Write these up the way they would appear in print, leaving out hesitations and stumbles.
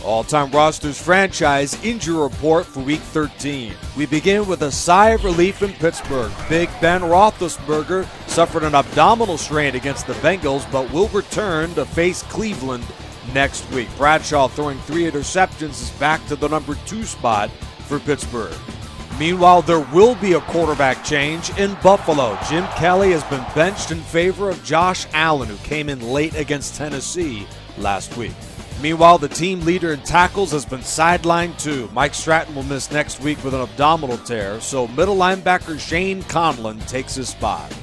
All-time rosters franchise injury report for Week 13. We begin with a sigh of relief in Pittsburgh. Big Ben Roethlisberger suffered an abdominal strain against the Bengals, but will return to face Cleveland next week. Bradshaw, throwing 3 interceptions, is back to the number 2 spot for Pittsburgh. Meanwhile, there will be a quarterback change in Buffalo. Jim Kelly has been benched in favor of Josh Allen, who came in late against Tennessee last week. Meanwhile, the team leader in tackles has been sidelined too. Mike Stratton will miss next week with an abdominal tear, so middle linebacker Shane Conlon takes his spot.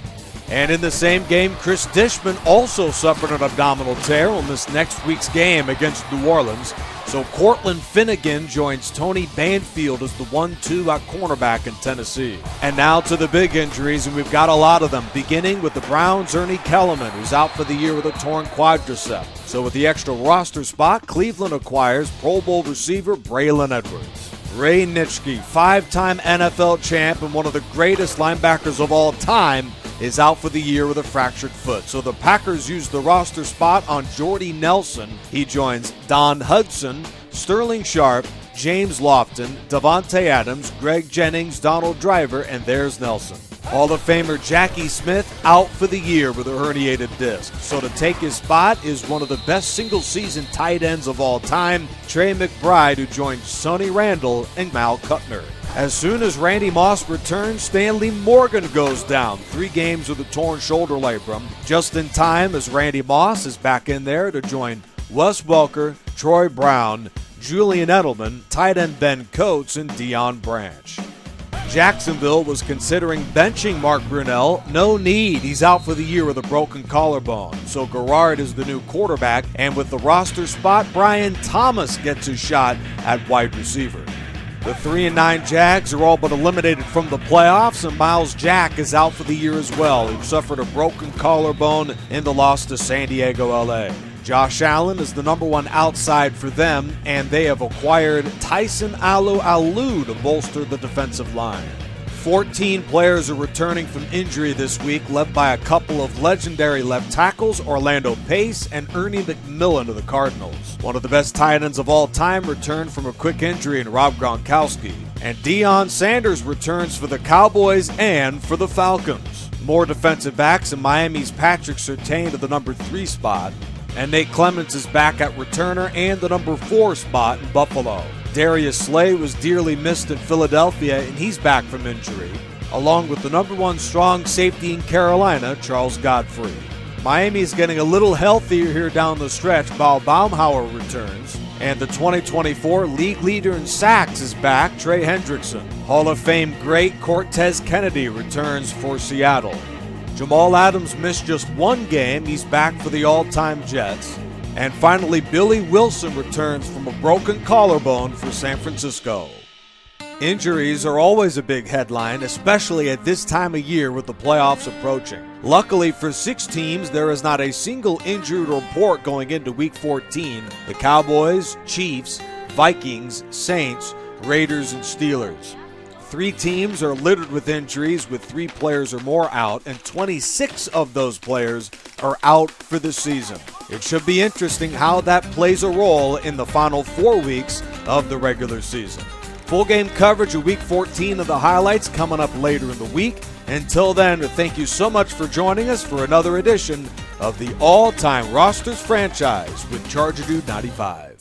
And in the same game, Chris Dishman also suffered an abdominal tear, will miss next week's game against New Orleans. So Cortland Finnegan joins Tony Banfield as the 1-2 at cornerback in Tennessee. And now to the big injuries, and we've got a lot of them, beginning with the Browns' Ernie Kellerman, who's out for the year with a torn quadricep. So with the extra roster spot, Cleveland acquires Pro Bowl receiver Braylon Edwards. Ray Nitschke, 5-time NFL champ and one of the greatest linebackers of all time, is out for the year with a fractured foot. So the Packers use the roster spot on Jordy Nelson. He joins Don Hudson, Sterling Sharp, James Lofton, Davante Adams, Greg Jennings, Donald Driver, and there's Nelson. Hall of Famer Jackie Smith out for the year with a herniated disc. So to take his spot is one of the best single-season tight ends of all time, Trey McBride, who joins Sonny Randall and Mal Kuttner. As soon as Randy Moss returns, Stanley Morgan goes down. 3 games with a torn shoulder labrum. Just in time as Randy Moss is back in there to join Wes Welker, Troy Brown, Julian Edelman, tight end Ben Coates, and Deion Branch. Jacksonville was considering benching Mark Brunell. No need. He's out for the year with a broken collarbone. So Garrard is the new quarterback, and with the roster spot, Brian Thomas gets his shot at wide receiver. The 3-9 Jags are all but eliminated from the playoffs, and Miles Jack is out for the year as well. He suffered a broken collarbone in the loss to San Diego, LA. Josh Allen is the number 1 outside for them, and they have acquired Tyson Alu to bolster the defensive line. 14 players are returning from injury this week, led by a couple of legendary left tackles, Orlando Pace and Ernie McMillan of the Cardinals. One of the best tight ends of all time returned from a quick injury in Rob Gronkowski. And Deion Sanders returns for the Cowboys and for the Falcons. More defensive backs, and Miami's Patrick Surtain to the number 3 spot. And Nate Clements is back at returner and the number 4 spot in Buffalo. Darius Slay was dearly missed in Philadelphia, and he's back from injury, along with the number 1 strong safety in Carolina, Charles Godfrey. Miami is getting a little healthier here down the stretch. Paul Baumhauer returns, and the 2024 league leader in sacks is back, Trey Hendrickson. Hall of Fame great Cortez Kennedy returns for Seattle. Jamal Adams missed just 1 game. He's back for the all-time Jets. And finally, Billy Wilson returns from a broken collarbone for San Francisco. Injuries are always a big headline, especially at this time of year with the playoffs approaching. Luckily for 6 teams, there is not a single injury report going into Week 14. The Cowboys, Chiefs, Vikings, Saints, Raiders, and Steelers. 3 teams are littered with injuries, with 3 players or more out, and 26 of those players are out for the season. It should be interesting how that plays a role in the final 4 weeks of the regular season. Full game coverage of Week 14 of the highlights coming up later in the week. Until then, thank you so much for joining us for another edition of the All-Time Rosters franchise with Charger Dude 95.